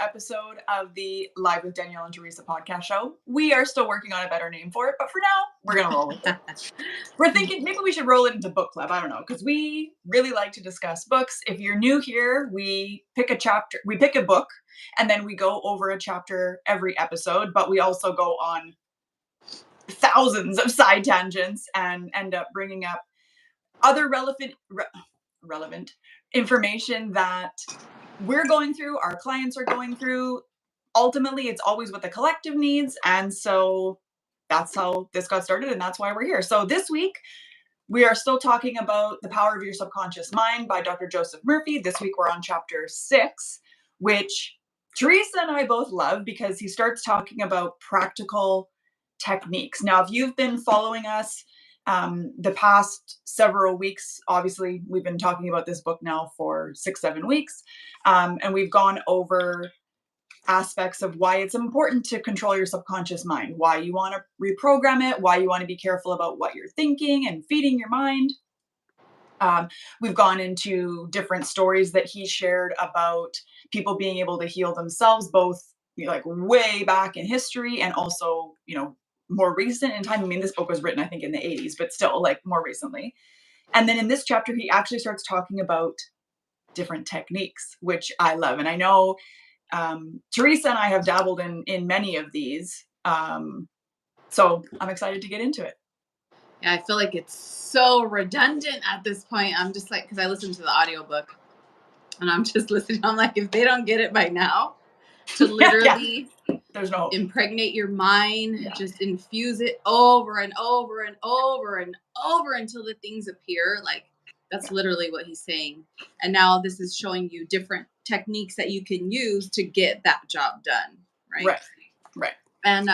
episode of the Live with Danielle and Teresa podcast show. We are still working on a better name for it, but for now, we're going to roll with it. We're thinking maybe we should roll it into book club. I don't know, because we really like to discuss books. If you're new here, we pick a book, and then we go over a chapter every episode, but we also go on thousands of side tangents and end up bringing up other relevant information that we're going through, our clients are going through. Ultimately, it's always what the collective needs. And so that's how this got started, and that's why we're here. So this week, we are still talking about The Power of Your Subconscious Mind by Dr. Joseph Murphy. This week, we're on chapter 6, which Teresa and I both love because he starts talking about practical techniques. Now, if you've been following us the past several weeks, obviously we've been talking about this book now for 6-7 weeks, and we've gone over aspects of why it's important to control your subconscious mind, why you want to reprogram it, why you want to be careful about what you're thinking and feeding your mind. We've gone into different stories that he shared about people being able to heal themselves, both like way back in history and also, more recent in time. I mean, this book was written, I think, in the 80s, but still like more recently. And then in this chapter, he actually starts talking about different techniques, which I love. And I know Teresa and I have dabbled in many of these. So I'm excited to get into it. Yeah, I feel like it's so redundant at this point. I'm just like, because I listened to the audiobook and I'm just listening. I'm like, if they don't get it by now, to literally There's no impregnate your mind, just infuse it over and over and over and over until the things appear. Like, that's literally what he's saying. And now this is showing you different techniques that you can use to get that job done. Right. And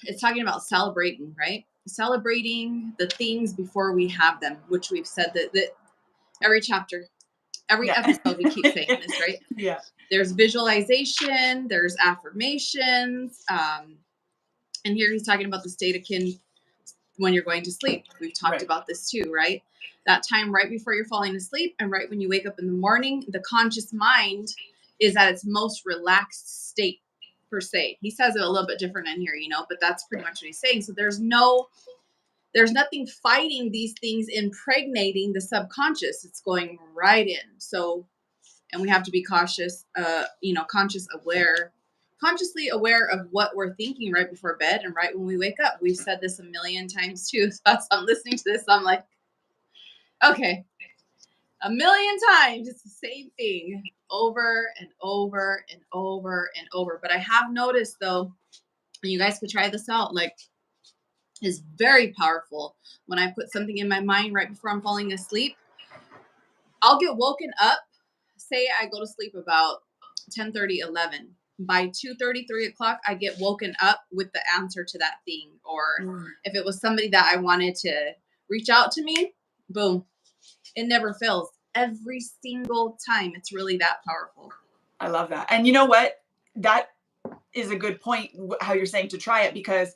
it's talking about celebrating, right? Celebrating the things before we have them, which we've said that every chapter, every episode we keep saying this, right? Yeah. There's visualization, there's affirmations. And here he's talking about the state akin when you're going to sleep. We've talked about this too, right? That time right before you're falling asleep and right when you wake up in the morning, the conscious mind is at its most relaxed state per se. He says it a little bit different in here, but that's pretty much what he's saying. So there's nothing fighting these things, impregnating the subconscious. It's going right in. So, and we have to be cautious, consciously aware of what we're thinking right before bed and right when we wake up. We've said this a million times too. So as I'm listening to this, I'm like, okay, a million times. It's the same thing over and over and over and over. But I have noticed though, and you guys could try this out, like, is very powerful. When I put something in my mind right before I'm falling asleep, I'll get woken up. Say I go to sleep about 10:30, 11. By 2:30, 3 o'clock, I get woken up with the answer to that thing. Or if it was somebody that I wanted to reach out to me, boom. It never fails. Every single time. It's really that powerful. I love that. And you know what? That is a good point, how you're saying to try it, because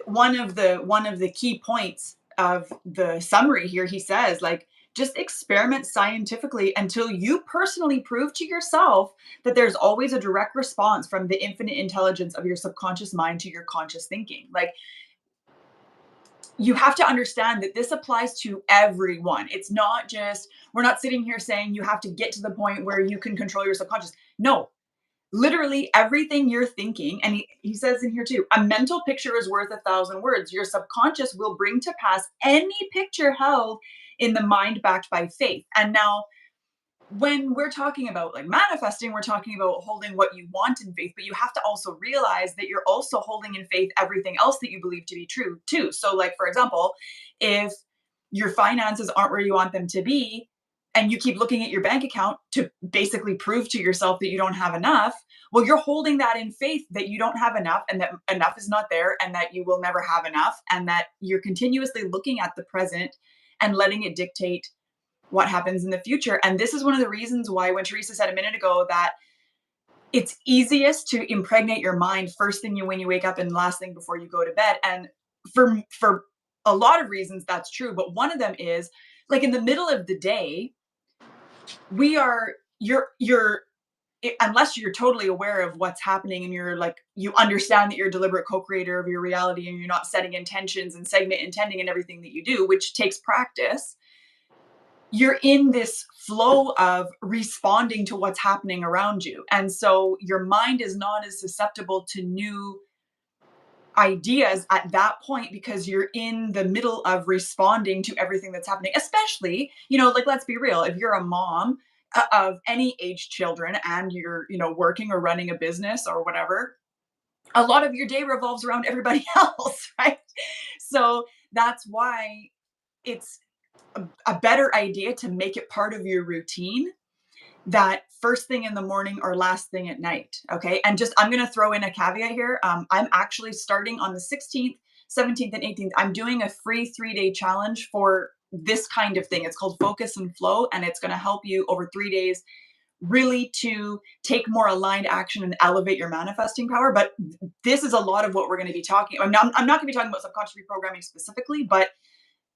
one of the key points of the summary here, he says, like, just experiment scientifically until you personally prove to yourself that there's always a direct response from the infinite intelligence of your subconscious mind to your conscious thinking. Like, you have to understand that this applies to everyone. It's not just, we're not sitting here saying you have to get to the point where you can control your subconscious. No, literally everything you're thinking. And he says in here too, a mental picture is worth 1,000 words. Your subconscious will bring to pass any picture held in the mind backed by faith. And now, when we're talking about like manifesting, we're talking about holding what you want in faith, but you have to also realize that you're also holding in faith everything else that you believe to be true too. So like, for example, if your finances aren't where you want them to be, and you keep looking at your bank account to basically prove to yourself that you don't have enough, well, you're holding that in faith that you don't have enough and that enough is not there and that you will never have enough, and that you're continuously looking at the present and letting it dictate what happens in the future. And this is one of the reasons why, when Teresa said a minute ago that it's easiest to impregnate your mind first thing when you wake up and last thing before you go to bed. And for a lot of reasons that's true, but one of them is, like, in the middle of the day, you're unless you're totally aware of what's happening and you're like, you understand that you're a deliberate co-creator of your reality and you're not setting intentions and segment intending and everything that you do, which takes practice, you're in this flow of responding to what's happening around you. And so your mind is not as susceptible to new ideas at that point because you're in the middle of responding to everything that's happening. Especially, like, let's be real, if you're a mom of any age children and you're, working or running a business or whatever, a lot of your day revolves around everybody else, right? So that's why it's a better idea to make it part of your routine, that first thing in the morning or last thing at night. Okay. And just, I'm going to throw in a caveat here. I'm actually starting on the 16th, 17th, and 18th. I'm doing a free 3-day challenge for this kind of thing. It's called Focus and Flow, and it's going to help you over 3 days really to take more aligned action and elevate your manifesting power. But this is a lot of what we're going to be talking about. I'm not going to be talking about subconscious reprogramming specifically, but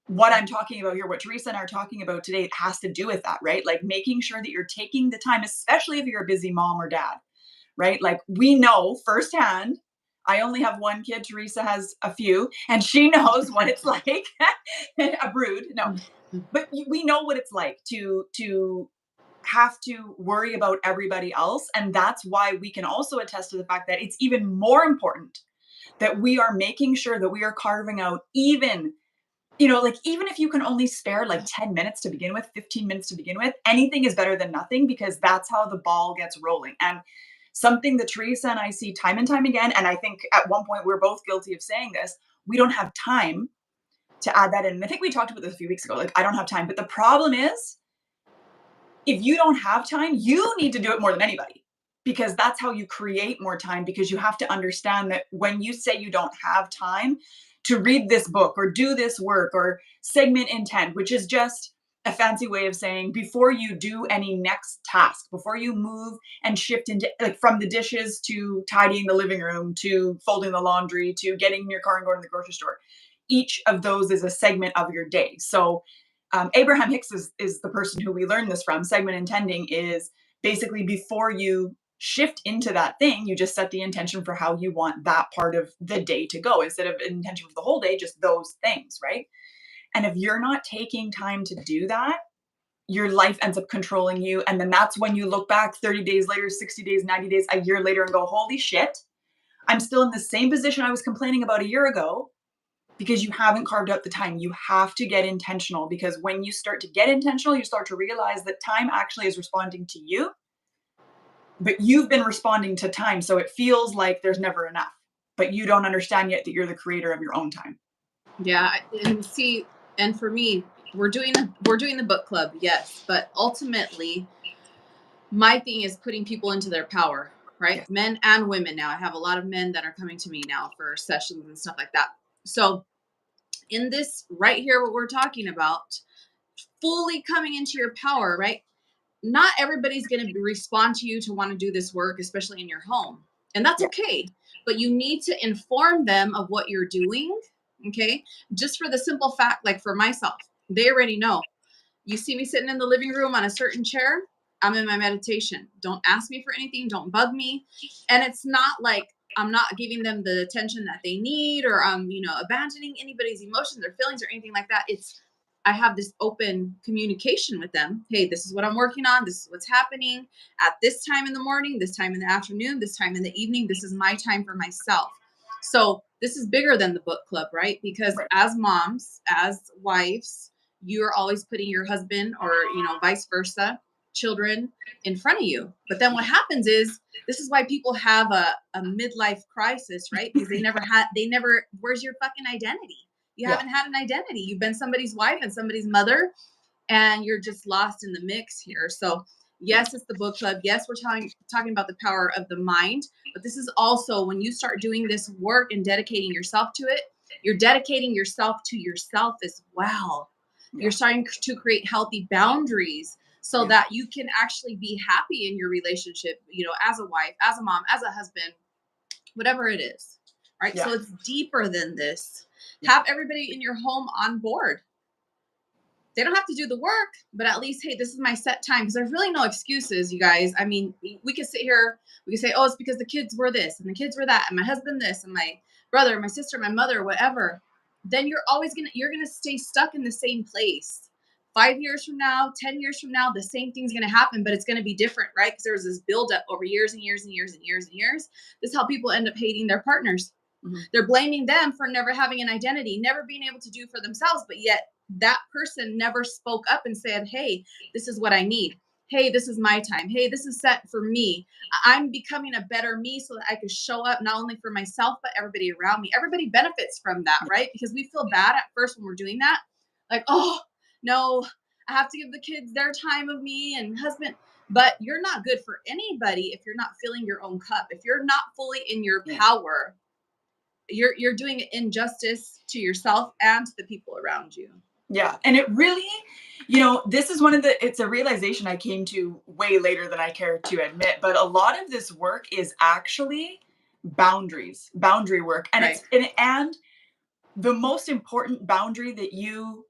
what I'm talking about here, what Teresa and I are talking about today, has to do with that, right? Like making sure that you're taking the time, especially if you're a busy mom or dad, right? Like we know firsthand, I only have one kid, Teresa has a few, and she knows what it's like. A brood, no, but we know what it's like to have to worry about everybody else. And that's why we can also attest to the fact that it's even more important that we are making sure that we are carving out even if you can only spare like 10 minutes to begin with, 15 minutes to begin with, anything is better than nothing, because that's how the ball gets rolling. And something that Teresa and I see time and time again, and I think at one point we're both guilty of saying this, we don't have time to add that in. And I think we talked about this a few weeks ago, like, I don't have time. But the problem is, if you don't have time, you need to do it more than anybody, because that's how you create more time. Because you have to understand that when you say you don't have time to read this book or do this work or segment intent, which is just a fancy way of saying before you do any next task, before you move and shift into, like, from the dishes to tidying the living room to folding the laundry to getting in your car and going to the grocery store, each of those is a segment of your day. So Abraham Hicks is the person who we learned this from. Segment intending is basically before you shift into that thing, you just set the intention for how you want that part of the day to go, instead of an intention for the whole day, just those things, right? And if you're not taking time to do that, your life ends up controlling you. And then that's when you look back 30 days later, 60 days, 90 days, a year later and go, holy shit, I'm still in the same position I was complaining about a year ago, because you haven't carved out the time. You have to get intentional, because when you start to get intentional, you start to realize that time actually is responding to you, but you've been responding to time. So it feels like there's never enough, but you don't understand yet that you're the creator of your own time. Yeah. And see, and for me, we're doing the book club, yes, but ultimately my thing is putting people into their power, right? Yes. Men and women. Now I have a lot of men that are coming to me now for sessions and stuff like that. So in this right here, what we're talking about, fully coming into your power, right? Not everybody's going to respond to you to want to do this work, especially in your home. And that's Yeah. okay. But you need to inform them of what you're doing. Okay. Just for the simple fact, like for myself, they already know. You see me sitting in the living room on a certain chair, I'm in my meditation. Don't ask me for anything. Don't bug me. And it's not like I'm not giving them the attention that they need, or I'm, abandoning anybody's emotions or feelings or anything like that. It's, I have this open communication with them. Hey, this is what I'm working on. This is what's happening at this time in the morning, this time in the afternoon, this time in the evening. This is my time for myself. So this is bigger than the book club, right? Because Right. as moms, as wives, you're always putting your husband, or vice versa, children in front of you. But then what happens is, this is why people have a midlife crisis, right? Because where's your fucking identity? You Yeah. haven't had an identity. You've been somebody's wife and somebody's mother, and you're just lost in the mix here. So yes, it's the book club. Yes, we're talking about the power of the mind, but this is also, when you start doing this work and dedicating yourself to it, you're dedicating yourself to yourself as well. You're starting to create healthy boundaries so that you can actually be happy in your relationship, as a wife, as a mom, as a husband, whatever it is, right? Yeah. So it's deeper than this. Yeah. Have everybody in your home on board. They don't have to do the work, but at least, hey, this is my set time. Because there's really no excuses, you guys. I mean, we could sit here, we could say, oh, it's because the kids were this and the kids were that, and my husband this, and my brother, my sister, my mother, whatever. Then you're gonna stay stuck in the same place. 5 years from now, 10 years from now, the same thing's gonna happen, but it's gonna be different, right? Because there was this buildup over years and years and years and years and years. This is how people end up hating their partners. They're blaming them for never having an identity, never being able to do for themselves, but yet that person never spoke up and said, hey, this is what I need. Hey, this is my time. Hey, this is set for me. I'm becoming a better me so that I can show up not only for myself, but everybody around me. Everybody benefits from that, right? Because we feel bad at first when we're doing that. Like, oh, no, I have to give the kids their time of me and husband. But you're not good for anybody if you're not filling your own cup. If you're not fully in your power, you're doing injustice to yourself and to the people around you. Yeah. And it really, this is it's a realization I came to way later than I care to admit, but a lot of this work is actually boundary work. And Right. and the most important boundary that you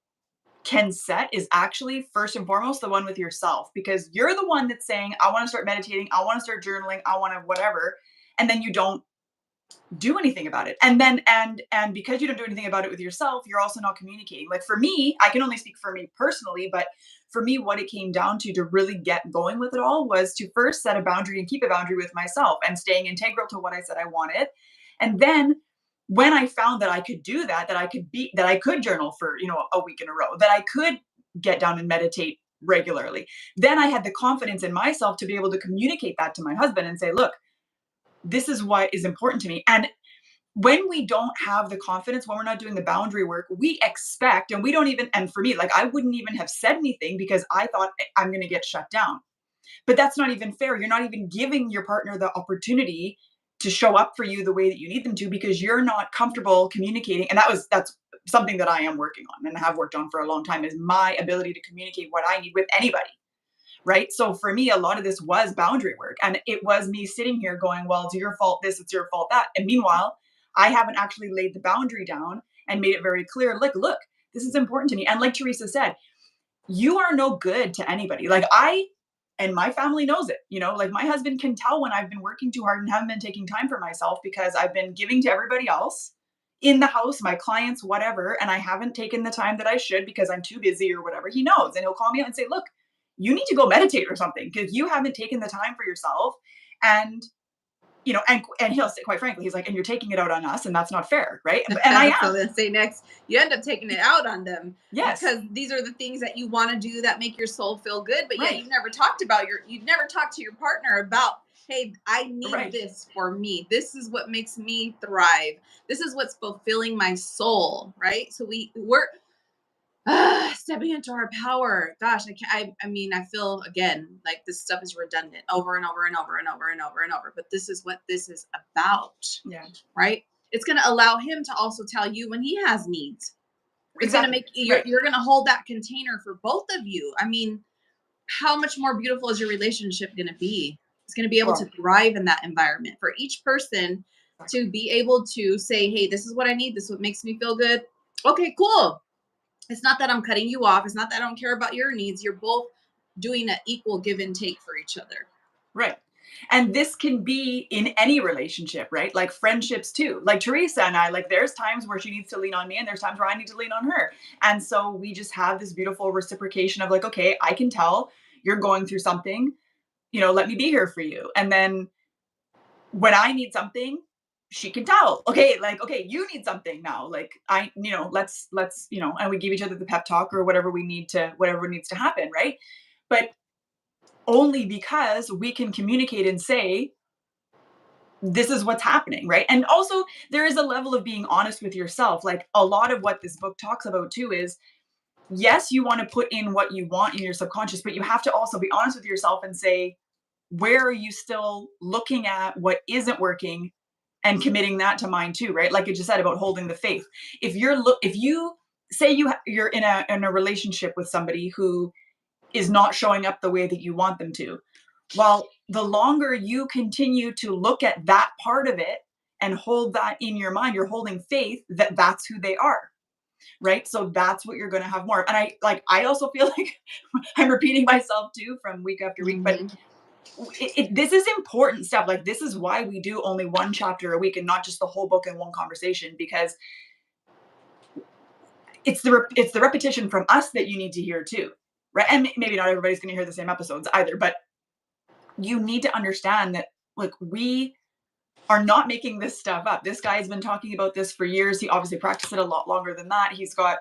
can set is actually first and foremost the one with yourself, because you're the one that's saying, I want to start meditating, I want to start journaling, I want to whatever. And then you don't do anything about it. And then and because you don't do anything about it with yourself, you're also not communicating. Like for me, I can only speak for me personally, but for me, what it came down to really get going with it all was to first set a boundary and keep a boundary with myself and staying integral to what I said I wanted. And then when I found that I could do that, that I could journal for, a week in a row, that I could get down and meditate regularly, then I had the confidence in myself to be able to communicate that to my husband and say, look, this is what is important to me. And when we don't have the confidence, when we're not doing the boundary work, we expect, and we don't even, and for me, like I wouldn't even have said anything because I thought I'm going to get shut down. But that's not even fair. You're not even giving your partner the opportunity to show up for you the way that you need them to, because you're not comfortable communicating. And that's something that I am working on and have worked on for a long time, is my ability to communicate what I need with anybody. Right. So for me, a lot of this was boundary work. And it was me sitting here going, well, it's your fault this, it's your fault that. And meanwhile, I haven't actually laid the boundary down and made it very clear. Look, this is important to me. And like Teresa said, you are no good to anybody. Like and my family knows it, like my husband can tell when I've been working too hard and haven't been taking time for myself, because I've been giving to everybody else in the house, my clients, whatever. And I haven't taken the time that I should because I'm too busy or whatever. He knows, and he'll call me out and say, look, you need to go meditate or something because you haven't taken the time for yourself. And, and he'll say, quite frankly, he's like, and you're taking it out on us, and that's not fair. Right. And I So am. then say next, you end up taking it out on them. Yes. Because these are the things that you want to do that make your soul feel good, but yet Right. you've never talked to your partner about, hey, I need this for me. This is what makes me thrive. This is what's fulfilling my soul, right? So we're stepping into our power. Gosh, I mean, I feel again like this stuff is redundant over and over and over and over and over and over. But this is what this is about. Yeah. Right? It's going to allow him to also tell you when he has needs. It's Exactly. going to make you're going to hold that container for both of you. I mean, how much more beautiful is your relationship going to be? It's going to be able to thrive in that environment for each person to be able to say, hey, this is what I need. This is what makes me feel good. Okay, cool. It's not that I'm cutting you off. It's not that I don't care about your needs. You're both doing an equal give and take for each other. Right. And this can be in any relationship, right? Like friendships too. Like Teresa and I, like there's times where she needs to lean on me and there's times where I need to lean on her. And so we just have this beautiful reciprocation of like, okay, I can tell you're going through something, let me be here for you. And then when I need something, she can tell, okay, like, okay, you need something now. Like let's, and we give each other the pep talk or whatever needs to happen. Right. But only because we can communicate and say, this is what's happening, right? And also, there is a level of being honest with yourself. Like a lot of what this book talks about too is, yes, you want to put in what you want in your subconscious, but you have to also be honest with yourself and say, where are you still looking at what isn't working and committing that to mind too, right? Like you just said about holding the faith. If you say you're in a relationship with somebody who is not showing up the way that you want them to, well, the longer you continue to look at that part of it and hold that in your mind, you're holding faith that that's who they are. right? So that's what you're going to have more. And I also feel like I'm repeating myself too from week after week, but this is important stuff. Like, this is why we do only one chapter a week and not just the whole book in one conversation, because it's the repetition from us that you need to hear too, right? And maybe not everybody's going to hear the same episodes either, but you need to understand that, like, we are not making this stuff up. This guy's been talking about this for years. He obviously practiced it a lot longer than that. He's got,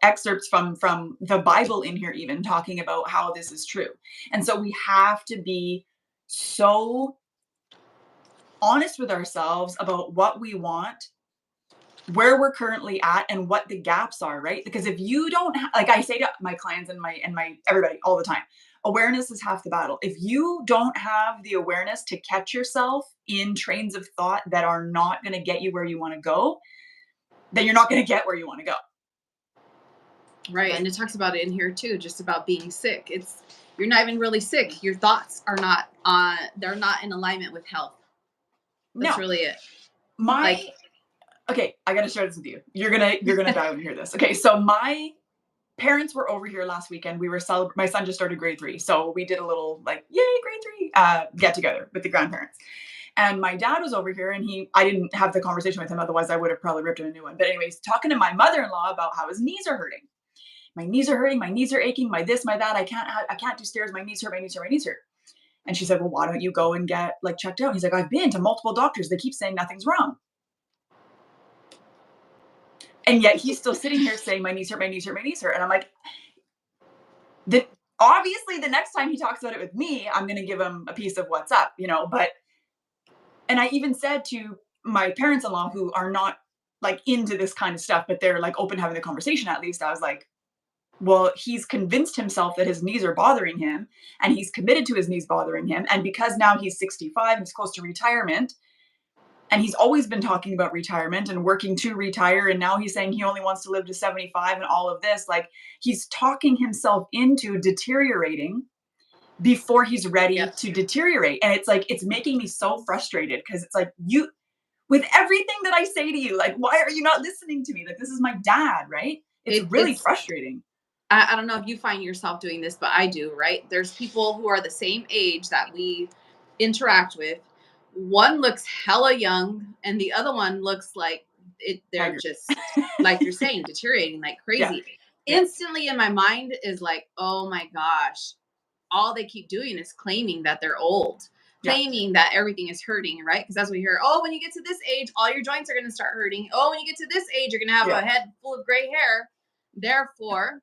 excerpts from the Bible in here, even talking about how this is true. And so we have to be so honest with ourselves about what we want, where we're currently at, and what the gaps are, right? Because if you don't like, I say to my clients and my everybody all the time, awareness is half the battle. If you don't have the awareness to catch yourself in trains of thought that are not going to get you where you want to go, then you're not going to get where you want to go. Right. And it talks about it in here too, just about being sick. You're not even really sick. Your thoughts are not they're not in alignment with health. That's really it. Okay, I gotta share this with you. You're gonna die when you hear this. Okay, so my parents were over here last weekend. We were my son just started grade 3, so we did a little, like, yay, grade 3 get together with the grandparents. And my dad was over here, and I didn't have the conversation with him, otherwise I would have probably ripped him a new one. But anyways, talking to my mother-in-law about how his knees are hurting. My knees are hurting, my knees are aching, my this, my that. I can't do stairs, my knees hurt, my knees hurt, my knees hurt. And she said, well, why don't you go and get, like, checked out? And he's like, I've been to multiple doctors. They keep saying nothing's wrong. And yet he's still sitting here saying, my knees hurt, my knees hurt, my knees hurt. And I'm like, obviously the next time he talks about it with me, I'm going to give him a piece of what's up, but, and I even said to my parents-in-law, who are not, like, into this kind of stuff, but they're, like, open to having the conversation at least. I was like, well, he's convinced himself that his knees are bothering him, and he's committed to his knees bothering him. And because now he's 65 and he's close to retirement, and he's always been talking about retirement and working to retire, and now he's saying he only wants to live to 75 and all of this, like, he's talking himself into deteriorating before he's ready to deteriorate. And it's like, it's making me so frustrated, because it's like, with everything that I say to you, like, why are you not listening to me? Like, this is my dad, right? It's really frustrating. I don't know if you find yourself doing this, but I do, right? There's people who are the same age that we interact with. One looks hella young, and the other one looks like they're just, like you're saying, deteriorating like crazy. Yeah. Instantly in my mind is like, oh my gosh, all they keep doing is claiming that they're old, claiming that everything is hurting, right? Because that's what we hear. Oh, when you get to this age, all your joints are going to start hurting. Oh, when you get to this age, you're going to have a head full of gray hair. Therefore,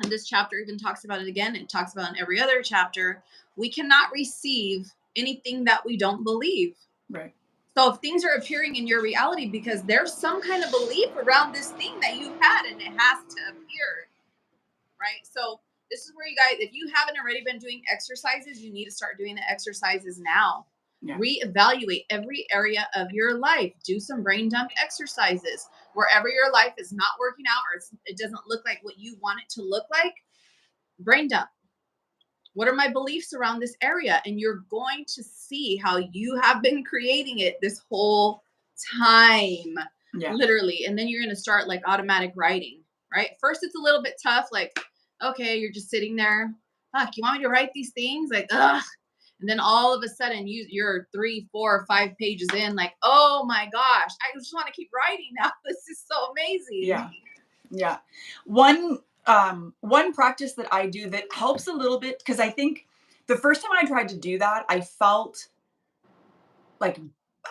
and this chapter even talks about it again. It talks about in every other chapter, we cannot receive anything that we don't believe. Right. So if things are appearing in your reality because there's some kind of belief around this thing that you've had, and it has to appear, right? So this is where you guys, if you haven't already been doing exercises, you need to start doing the exercises now. Yeah. Reevaluate every area of your life. Do some brain dump exercises. Wherever your life is not working out, or it doesn't look like what you want it to look like, brain dump. What are my beliefs around this area? And you're going to see how you have been creating it this whole time, literally. And then you're going to start, like, automatic writing, right? First, it's a little bit tough. Like, okay, you're just sitting there. Fuck, you want me to write these things? Like, ugh. And then all of a sudden you're 3, 4, 5 pages in, like, oh my gosh, I just want to keep writing now. This is so amazing. Yeah. Yeah. One practice that I do that helps a little bit, because I think the first time I tried to do that, I felt like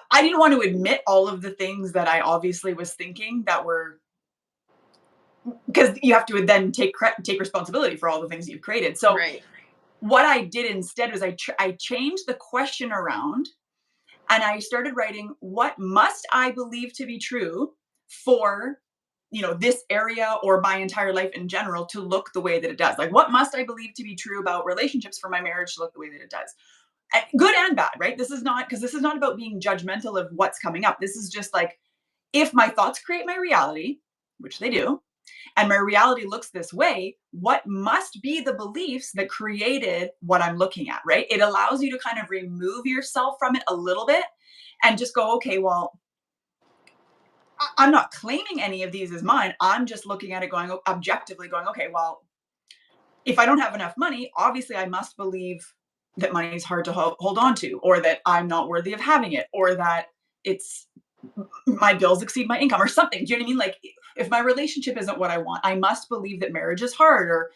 I didn't want to admit all of the things that I obviously was thinking that were, because you have to then take responsibility for all the things that you've created. So what I did instead was I changed the question around, and I started writing, what must I believe to be true for, this area or my entire life in general to look the way that it does? Like, what must I believe to be true about relationships for my marriage to look the way that it does? Good and bad, right? This is not about being judgmental of what's coming up. This is just like, if my thoughts create my reality, which they do, and my reality looks this way, what must be the beliefs that created what I'm looking at, right? It allows you to kind of remove yourself from it a little bit and just go, okay, well, I'm not claiming any of these as mine. I'm just looking at it going objectively going, okay, well, if I don't have enough money, obviously I must believe that money is hard to hold on to, or that I'm not worthy of having it, or that it's my bills exceed my income or something. Do you know what I mean? Like if my relationship isn't what I want, I must believe that marriage is hard, or,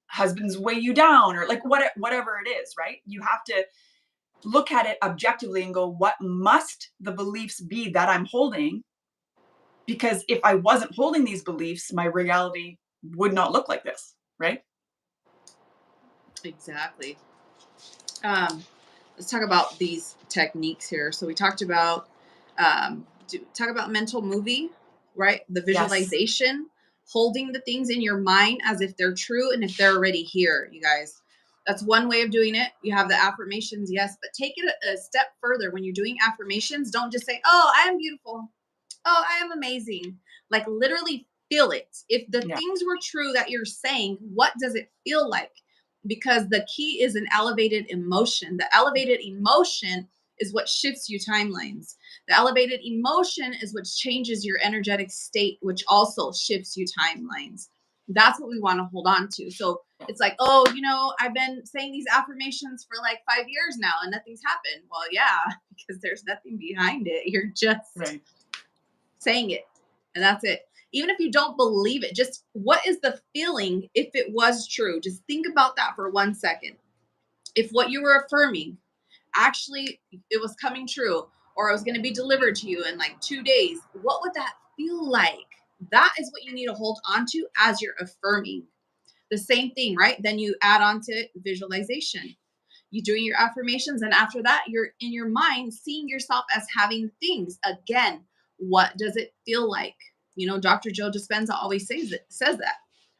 husbands weigh you down, or like whatever it is, right? You have to look at it objectively and go, what must the beliefs be that I'm holding? Because if I wasn't holding these beliefs, my reality would not look like this, right? Exactly. Let's talk about these techniques here. So we talked about talk about mental movie, right? The Yes. visualization, holding the things in your mind as if they're true and if they're already here, you guys. That's one way of doing it. You have the affirmations, yes, but take it a step further. When you're doing affirmations, don't just say, "Oh, I am beautiful. Oh, I am amazing." Like literally feel it. If the Yeah. things were true that you're saying, what does it feel like? Because the key is an elevated emotion. The elevated emotion is what shifts you timelines. The elevated emotion is what changes your energetic state, which also shifts you timelines. That's what we want to hold on to. So it's like, oh, I've been saying these affirmations for like 5 years now and nothing's happened. Well, yeah, because there's nothing behind it. You're just Right. saying it, and that's it. Even if you don't believe it, just what is the feeling if it was true? Just think about that for 1 second. If what you were affirming actually it was coming true, or it was going to be delivered to you in like 2 days, what would that feel like? That is what you need to hold on to as you're affirming. The same thing, right? Then you add on to it visualization. You doing your affirmations, and after that, you're in your mind seeing yourself as having things. Again, what does it feel like? Dr. Joe Dispenza always says that,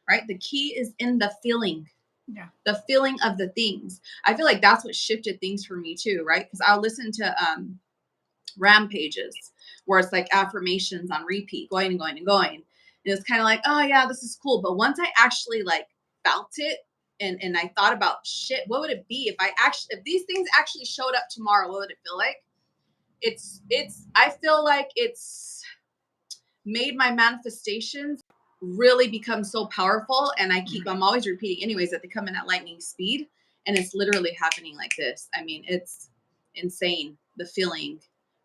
right? The key is in the feeling, Yeah. the feeling of the things. I feel like that's what shifted things for me too, right? Because I'll listen to rampages where it's like affirmations on repeat, going and going and going. And it's kind of like, oh yeah, this is cool. But once I actually like felt it, and I thought about shit, what would it be if these things actually showed up tomorrow, what would it feel like? I feel like it's made my manifestations really become so powerful, and I'm always repeating anyways that they come in at lightning speed, and it's literally happening like this. I mean, it's insane, the feeling,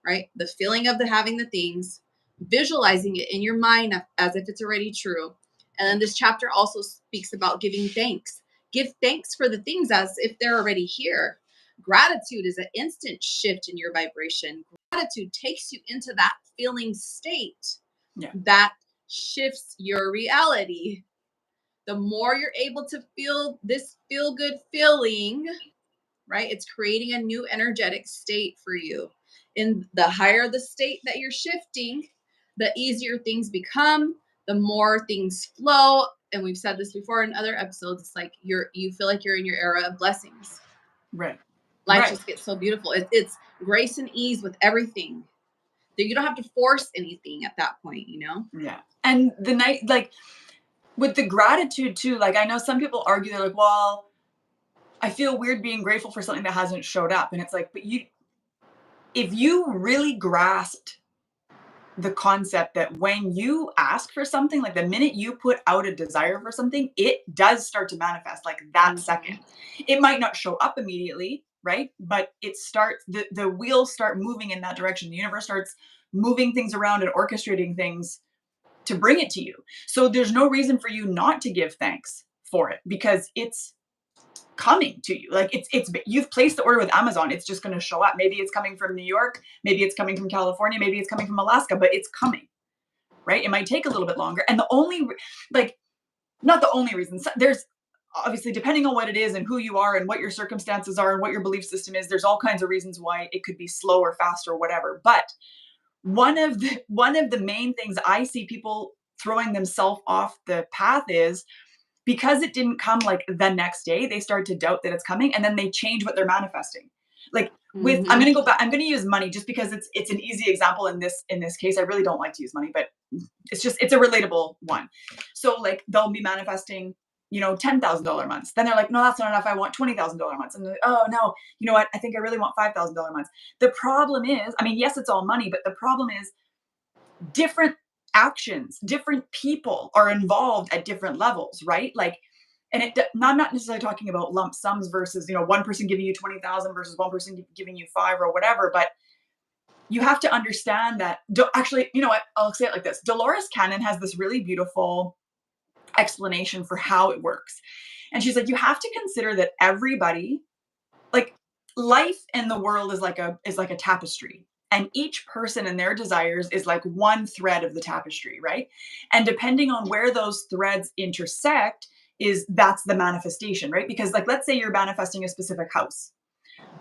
right? The feeling of the having the things, visualizing it in your mind as if it's already true. And then this chapter also speaks about giving thanks. Give thanks for the things as if they're already here. Gratitude is an instant shift in your vibration. Gratitude takes you into that feeling state Yeah. that shifts your reality. The more you're able to feel this feel good feeling, right? It's creating a new energetic state for you. And the higher the state that you're shifting, the easier things become, the more things flow. And we've said this before in other episodes. It's like you feel like you're in your era of blessings. Right. Life Right. just gets so beautiful. It's grace and ease with everything. You don't have to force anything at that point. Yeah. And the night, like with the gratitude too, like I know some people argue, they're like, well, I feel weird being grateful for something that hasn't showed up. And it's like, but if you really grasped the concept that when you ask for something, like the minute you put out a desire for something, it does start to manifest like that second. It might not show up immediately, right? But it starts, the wheels start moving in that direction. The universe starts moving things around and orchestrating things to bring it to you. So there's no reason for you not to give thanks for it because it's coming to you. Like it's you've placed the order with Amazon. It's just going to show up. Maybe it's coming from New York, maybe it's coming from California, maybe it's coming from Alaska, but it's coming. Right? It might take a little bit longer. And the only like not the only reason. There's obviously depending on what it is and who you are and what your circumstances are and what your belief system is, there's all kinds of reasons why it could be slow or fast or whatever. But one of the main things I see people throwing themselves off the path is because it didn't come like the next day, they start to doubt that it's coming and then they change what they're manifesting. Like with I'm Mm-hmm. going to go back, I'm going to use money just because it's an easy example in this case. I really don't like to use money, but it's a relatable one. So like they'll be manifesting, $10,000 months. Then they're like, no, that's not enough. I want $20,000 months. And they're like, oh no, you know what? I think I really want $5,000 months. The problem is, I mean, yes, it's all money, but the problem is different actions, different people are involved at different levels, right? Like, and I'm not necessarily talking about lump sums versus, one person giving you 20,000 versus one person giving you five or whatever, but you have to understand that. Actually, you know what? I'll say it like this. Dolores Cannon has this really beautiful explanation for how it works. And she's like, you have to consider that everybody, like, life in the world is like a tapestry. And each person and their desires is like one thread of the tapestry, right? And depending on where those threads intersect, that's the manifestation, right? Because, like, let's say you're manifesting a specific house.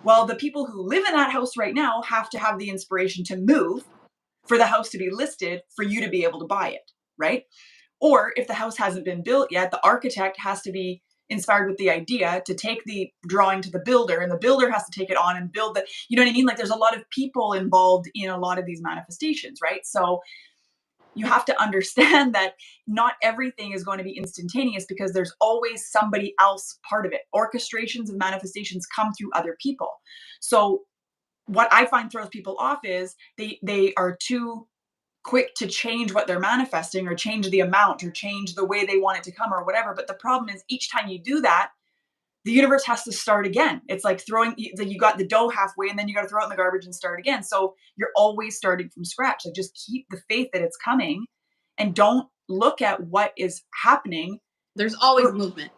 Well, the people who live in that house right now have to have the inspiration to move for the house to be listed for you to be able to buy it, right? Or if the house hasn't been built yet, the architect has to be inspired with the idea to take the drawing to the builder, and the builder has to take it on and build the, you know what I mean? Like, there's a lot of people involved in a lot of these manifestations, right? So you have to understand that not everything is going to be instantaneous, because there's always somebody else part of it. Orchestrations of manifestations come through other people. So what I find throws people off is they are too quick to change what they're manifesting, or change the amount, or change the way they want it to come, or whatever. But the problem is, each time you do that, the universe has to start again. It's like you got the dough halfway, and then you got to throw it in the garbage and start again. So you're always starting from scratch. Like, just keep the faith that it's coming, and don't look at what is happening. There's always movement.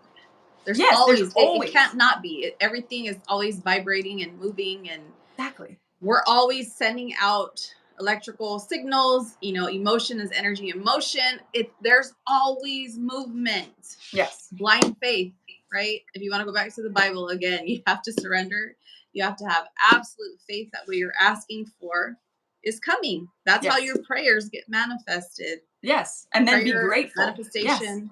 There's always. It can't not be. Everything is always vibrating and moving, and exactly. We're always sending out electrical signals. Emotion is energy in motion. There's always movement. Yes. Blind faith, right? If you want to go back to the Bible again, you have to surrender. You have to have absolute faith that what you're asking for is coming. That's how your prayers get manifested. Yes. And then be grateful. Manifestation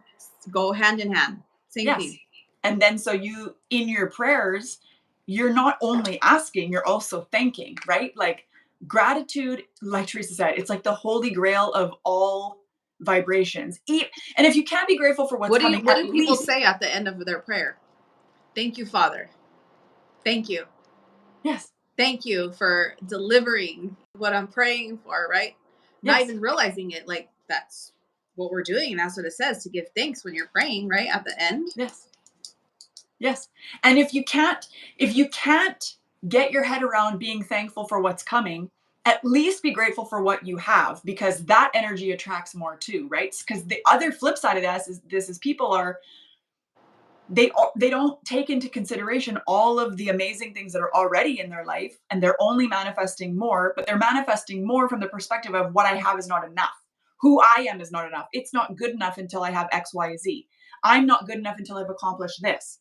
go hand in hand. Same thing. And then, so you, in your prayers, you're not only asking, you're also thanking, right? Like, gratitude, like Teresa said, it's like the holy grail of all vibrations. And if you can't be grateful for what's coming, what do people say at the end of their prayer? Thank you, Father. Thank you. Yes. Thank you for delivering what I'm praying for, right? Not even realizing it. Like, that's what we're doing. And that's what it says, to give thanks when you're praying, right? At the end. Yes. Yes. And if you can't get your head around being thankful for what's coming, at least be grateful for what you have, because that energy attracts more too, right? Because the other flip side of this is people they don't take into consideration all of the amazing things that are already in their life, and they're only manifesting more, but they're manifesting more from the perspective of what I have is not enough. Who I am is not enough. It's not good enough until I have X, Y, Z. I'm not good enough until I've accomplished this.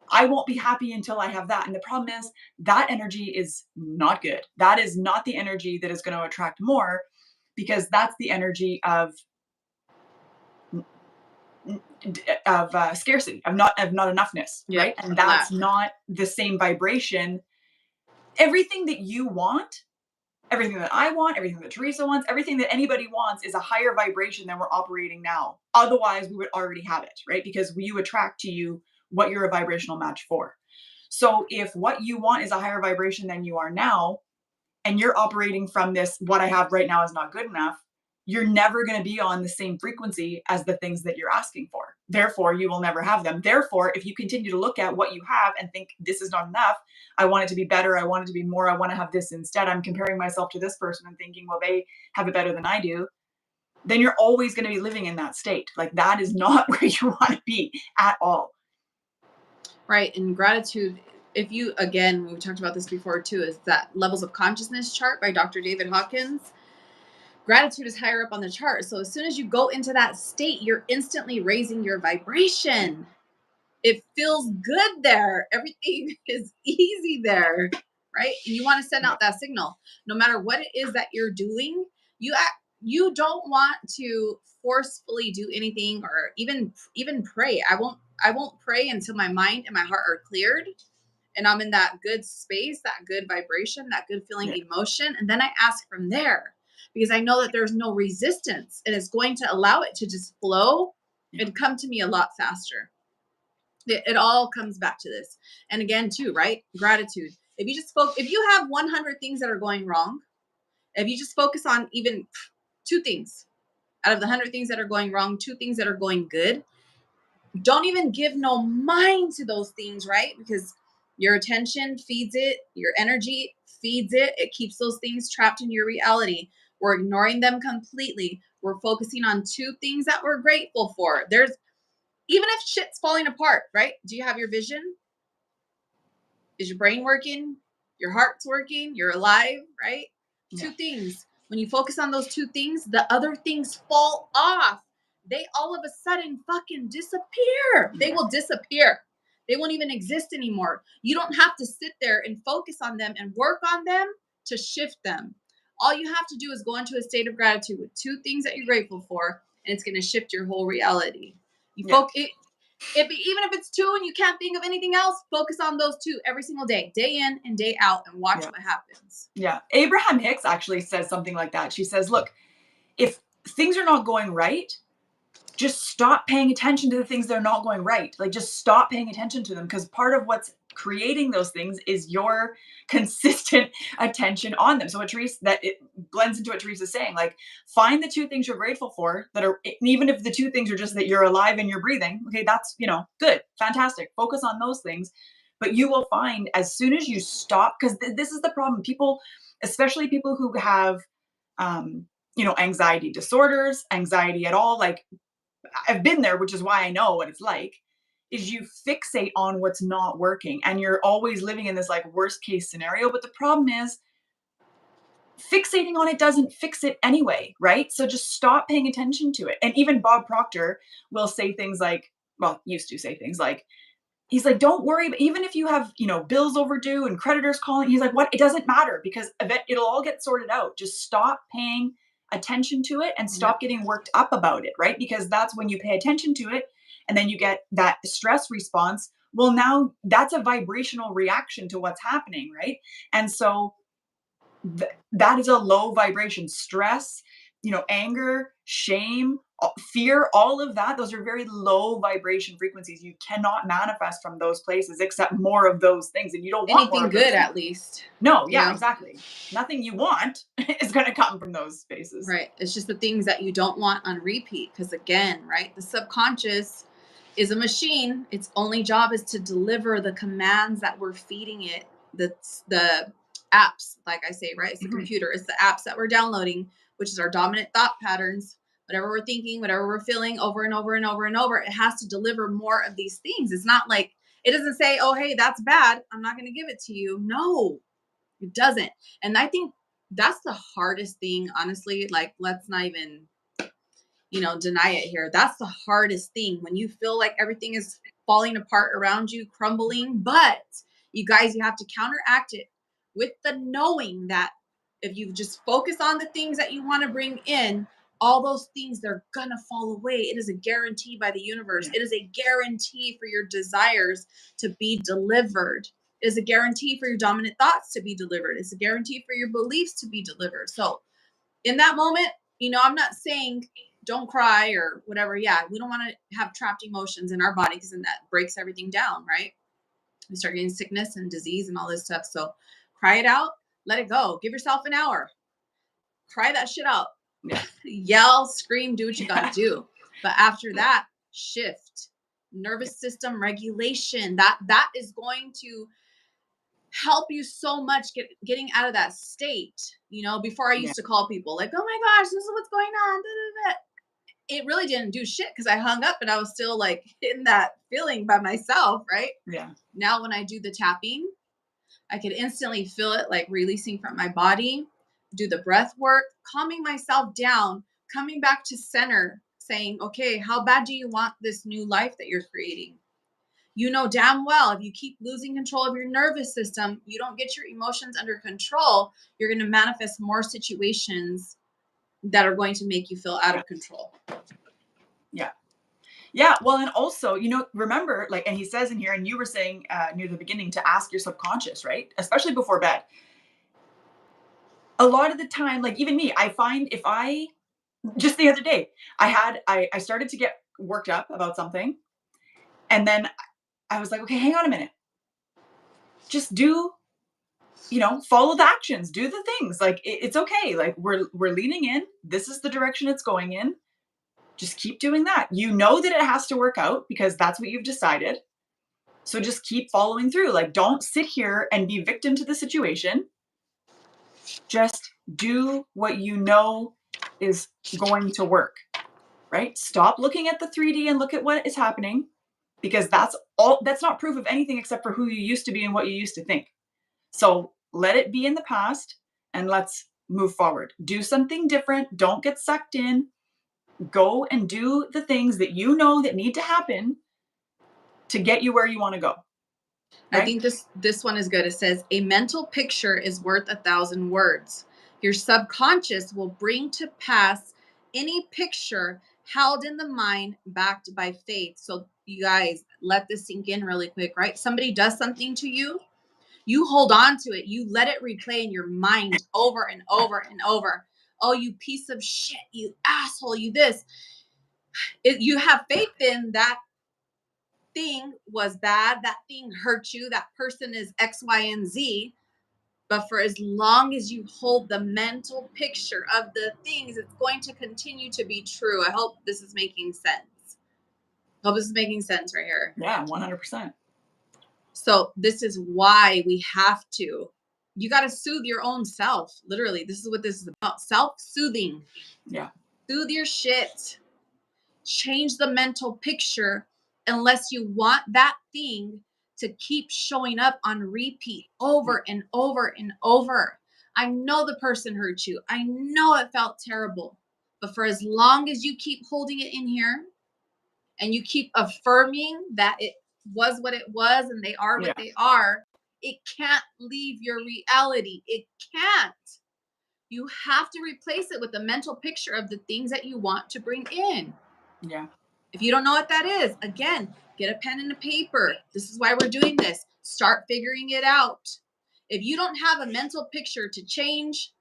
I won't be happy until I have that. And the problem is, that energy is not good. That is not the energy that is going to attract more, because that's the energy of scarcity, of not enoughness, right? And that's not the same vibration. Everything that you want, everything that I want, everything that Teresa wants, everything that anybody wants is a higher vibration than we're operating now. Otherwise, we would already have it, right? Because you attract to you what you're a vibrational match for. So if what you want is a higher vibration than you are now, and you're operating from this, what I have right now is not good enough, you're never going to be on the same frequency as the things that you're asking for. Therefore, you will never have them. Therefore, if you continue to look at what you have and think, this is not enough, I want it to be better, I want it to be more, I want to have this instead, I'm comparing myself to this person and thinking, well, they have it better than I do, then you're always going to be living in that state. Like, that is not where you want to be at all. Right. And gratitude, if you, again, we talked about this before too, is that levels of consciousness chart by Dr. David Hawkins. Gratitude is higher up on the chart. So as soon as you go into that state, you're instantly raising your vibration. It feels good there. Everything is easy there, right? And you want to send out that signal. No matter what it is that you're doing, you don't want to forcefully do anything, or even pray. I won't pray until my mind and my heart are cleared, and I'm in that good space, that good vibration, that good feeling emotion. And then I ask from there, because I know that there's no resistance, and it's going to allow it to just flow and come to me a lot faster. It all comes back to this. And again, too, right? Gratitude. If you have 100 things that are going wrong, if you just focus on even 2 things. Out of the 100 things that are going wrong, 2 things that are going good. Don't even give no mind to those things, right? Because your attention feeds it, your energy feeds it. It keeps those things trapped in your reality. We're ignoring them completely. We're focusing on 2 things that we're grateful for. There's even if shit's falling apart, right? Do you have your vision? Is your brain working? Your heart's working? You're alive, right? Yeah. 2 things. When you focus on those 2 things, the other things fall off. They all of a sudden fucking disappear. They will disappear. They won't even exist anymore. You don't have to sit there and focus on them and work on them to shift them. All you have to do is go into a state of gratitude with 2 things that you're grateful for, and it's going to shift your whole reality. Even if it's 2 and you can't think of anything else, focus on those 2 every single day in and day out, and watch what happens. Yeah. Abraham Hicks actually says something like that. She says, look, if things are not going right, just stop paying attention to the things that are not going right. Like, just stop paying attention to them, because part of what's creating those things is your consistent attention on them. So what Teresa, that it blends into what Teresa's saying, like, find the 2 things you're grateful for that are, even if the 2 things are just that you're alive and you're breathing, okay, that's, good, fantastic. Focus on those things. But you will find as soon as you stop, because this is the problem. People, especially people who have, anxiety disorders, anxiety at all, like, I've been there, which is why I know what it's like, is you fixate on what's not working and you're always living in this like worst case scenario. But the problem is fixating on it doesn't fix it anyway, right? So just stop paying attention to it. And even Bob Proctor will say things like, well, used to say things like, he's like, don't worry, even if you have, bills overdue and creditors calling, he's like, what? It doesn't matter, because it'll all get sorted out. Just stop paying attention to it and stop getting worked up about it, right? Because that's when you pay attention to it and then you get that stress response. Well, now that's a vibrational reaction to what's happening, right? And so that is a low vibration. Stress, anger, shame, fear, all of that, those are very low vibration frequencies. You cannot manifest from those places except more of those things. And you don't want anything more of good, those at least. No, yeah, exactly. Nothing you want is going to come from those spaces. Right. It's just the things that you don't want on repeat. Because again, right, the subconscious is a machine. Its only job is to deliver the commands that we're feeding it. The apps, like I say, right? It's the computer. It's the apps that we're downloading, which is our dominant thought patterns. Whatever we're thinking, whatever we're feeling over and over and over and over, it has to deliver more of these things. It's not like, it doesn't say, oh, hey, that's bad, I'm not going to give it to you. No, it doesn't. And I think that's the hardest thing, honestly. Like, let's not even, deny it here. That's the hardest thing, when you feel like everything is falling apart around you, crumbling. But you guys, you have to counteract it with the knowing that if you just focus on the things that you want to bring in, all those things, they're gonna fall away. It is a guarantee by the universe. It is a guarantee for your desires to be delivered. It is a guarantee for your dominant thoughts to be delivered. It's a guarantee for your beliefs to be delivered. So in that moment, I'm not saying don't cry or whatever. Yeah, we don't want to have trapped emotions in our body, because then that breaks everything down, right? We start getting sickness and disease and all this stuff. So cry it out, let it go. Give yourself an hour. Cry that shit out. Yell, scream, do what you gotta do. But after that, shift. Nervous system regulation. That is going to help you so much getting out of that state. Before I used to call people like, oh my gosh, this is what's going on. It really didn't do shit, because I hung up and I was still like in that feeling by myself, right? Yeah. Now when I do the tapping, I could instantly feel it like releasing from my body, do the breath work, calming myself down, coming back to center, saying, okay, how bad do you want this new life that you're creating? You know damn well, if you keep losing control of your nervous system, you don't get your emotions under control, you're going to manifest more situations that are going to make you feel out of control. Yeah. Yeah. Well, and also, remember, like, and he says in here, and you were saying near the beginning, to ask your subconscious, right? Especially before bed. A lot of the time, like even me, I find just the other day, I started to get worked up about something. And then I was like, okay, hang on a minute. Just do follow the actions, do the things. Like it's okay. Like we're leaning in. This is the direction it's going in. Just keep doing that. You know that it has to work out because that's what you've decided. So just keep following through. Like don't sit here and be victim to the situation. Just do what you know is going to work, right? Stop looking at the 3D and look at what is happening because that's not proof of anything except for who you used to be and what you used to think. So let it be in the past and let's move forward. Do something different. Don't get sucked in. Go and do the things that you know that need to happen to get you where you want to go. I Right? think this one is good. It says a mental picture is worth 1,000 words. Your subconscious will bring to pass any picture held in the mind backed by faith. So you guys let this sink in really quick, right? Somebody does something to you, you hold on to it. You let it replay in your mind over and over and over. Oh, you piece of shit, you asshole, you this. You have faith in that thing was bad, that thing hurt you, that person is X, Y, and Z. But for as long as you hold the mental picture of the things, it's going to continue to be true. I hope this is making sense. I hope this is making sense right here. Yeah, 100%. So this is why we have to. You got to soothe your own self. Literally, this is what this is about. Self-soothing. Yeah. Soothe your shit. Change the mental picture unless you want that thing to keep showing up on repeat over and over and over. I know the person hurt you. I know it felt terrible. But for as long as you keep holding it in here and you keep affirming that it was what it was and they are Yeah. what they are, it can't leave your reality. It can't. You have to replace it with a mental picture of the things that you want to bring in. Yeah. If you don't know what that is, again, get a pen and a paper. This is why we're doing this. Start figuring it out. If you don't have a mental picture to change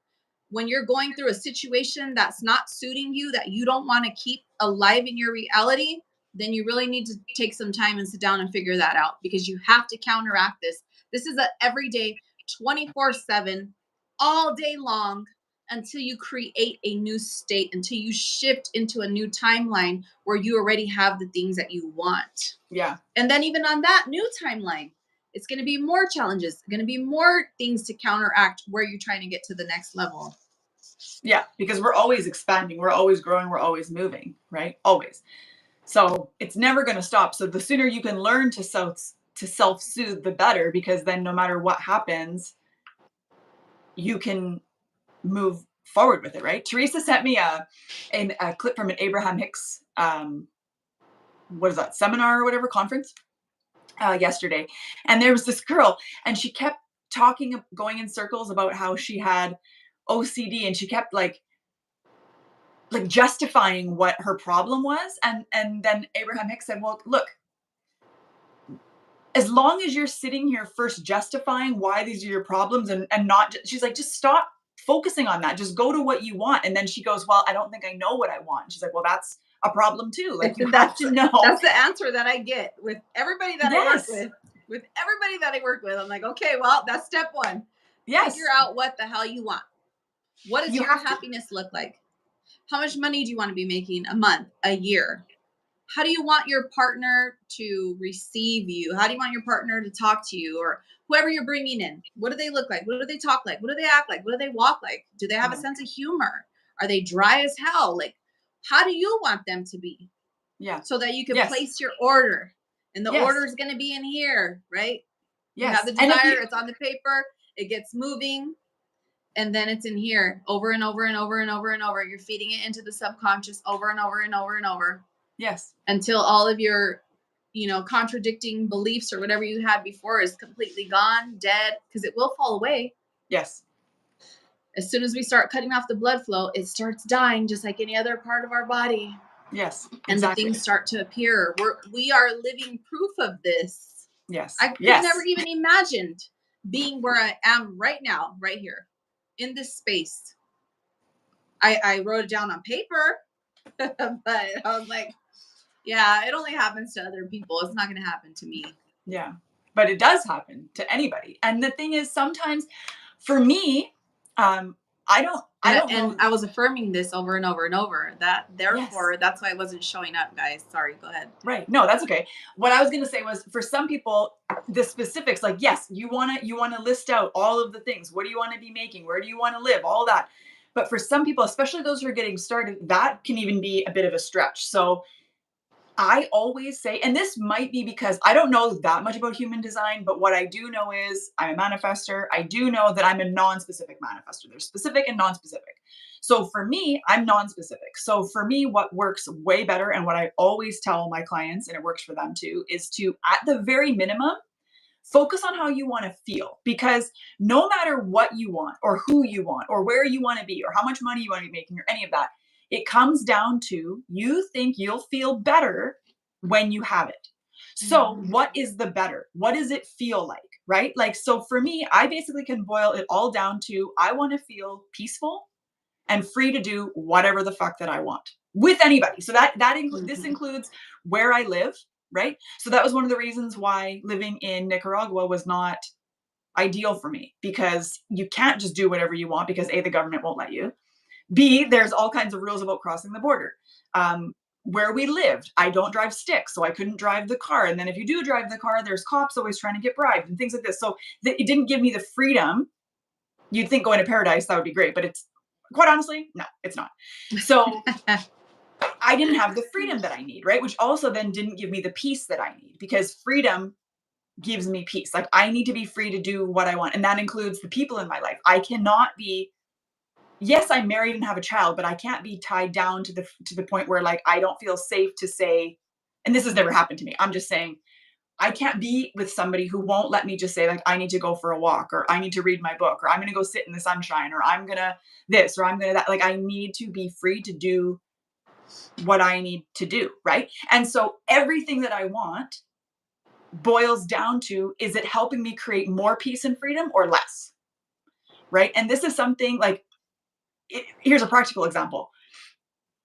when you're going through a situation that's not suiting you, that you don't want to keep alive in your reality, then you really need to take some time and sit down and figure that out because you have to counteract this. This is an everyday 24/7, all day long until you create a new state, until you shift into a new timeline where you already have the things that you want. Yeah. And then even on that new timeline, it's going to be more challenges, going to be more things to counteract where you're trying to get to the next level. Yeah, because we're always expanding, we're always growing, we're always moving, right? Always. So it's never going to stop. So the sooner you can learn to self-soothe, the better, because then no matter what happens, you can move forward with it, right? Teresa sent me a clip from an Abraham Hicks what is that, seminar or whatever, conference yesterday, and there was this girl, and she kept going in circles about how she had OCD, and she kept like justifying what her problem was, and then Abraham Hicks said, well, look, as long as you're sitting here first justifying why these are your problems, and not she's like, just stop focusing on that, just go to what you want. And then she goes, well, I don't think I know what I want. She's like, well, that's a problem too, like you have to know. That's the answer that I get with everybody that Yes. I work with everybody that I work with. I'm like, okay, well, that's step one. Yes. Figure out what the hell you want. What does You your have to. happiness look like? How much money do you want to be making a month, a year? How do you want your partner to receive you? How do you want your partner to talk to you, or whoever you're bringing in? What do they look like? What do they talk like? What do they act like? What do they walk like? Do they have a Yeah. sense of humor? Are they dry as hell? Like, how do you want them to be? Yeah. So that you can Yes. place your order. And the Yes. order is going to be in here, right? You Yes. have the And if desire, it's on the paper, it gets moving, and then it's in here over and over and over and over and over. You're feeding it into the subconscious over and over and over and over. Yes. Until all of your, contradicting beliefs or whatever you had before is completely gone, dead, because it will fall away. Yes. As soon as we start cutting off the blood flow, it starts dying just like any other part of our body. Yes. And Exactly. the things start to appear. We are living proof of this. Yes. I could Yes. never even imagined being where I am right now, right here, in this space. I wrote it down on paper, but I was like, yeah, it only happens to other people. It's not going to happen to me. Yeah. but it does happen to anybody. And the thing is, sometimes for me, I don't know. And I was affirming this over and over and over. That therefore, Yes. that's why I wasn't showing up, guys. Sorry, go ahead. Right. No, that's okay. What I was going to say was, for some people, the specifics, like, yes, you want to list out all of the things. What do you want to be making? Where do you want to live? All that. But for some people, especially those who are getting started, that can even be a bit of a stretch. So I always say, and this might be because I don't know that much about human design, but what I do know is I'm a manifester. I do know that I'm a non-specific manifester. There's specific and non-specific. So for me, I'm non-specific. So for me, what works way better, and what I always tell my clients, and it works for them too, is to, at the very minimum, focus on how you want to feel. Because no matter what you want, or who you want, or where you want to be, or how much money you want to be making, or any of that, it comes down to, you think you'll feel better when you have it. So what is the better? What does it feel like? Right? Like, so for me, I basically can boil it all down to, I want to feel peaceful and free to do whatever the fuck that I want with anybody. So this includes where I live, right? So that was one of the reasons why living in Nicaragua was not ideal for me, because you can't just do whatever you want, because A, the government won't let you. B, there's all kinds of rules about crossing the border. Where we lived, I don't drive stick, so I couldn't drive the car. And then if you do drive the car, there's cops always trying to get bribed and things like this. So it didn't give me the freedom. You'd think going to paradise, that would be great, but it's, quite honestly, no, it's not. So I didn't have the freedom that I need, right? Which also then didn't give me the peace that I need, because freedom gives me peace. Like, I need to be free to do what I want. And that includes the people in my life. I cannot be, yes, I'm married and have a child, but I can't be tied down to the point where, like, I don't feel safe to say, and this has never happened to me, I'm just saying, I can't be with somebody who won't let me just say, like, I need to go for a walk, or I need to read my book, or I'm going to go sit in the sunshine, or I'm going to this, or I'm going to that. Like, I need to be free to do what I need to do. Right. And so everything that I want boils down to, is it helping me create more peace and freedom or less? Right. And this is something like, here's a practical example.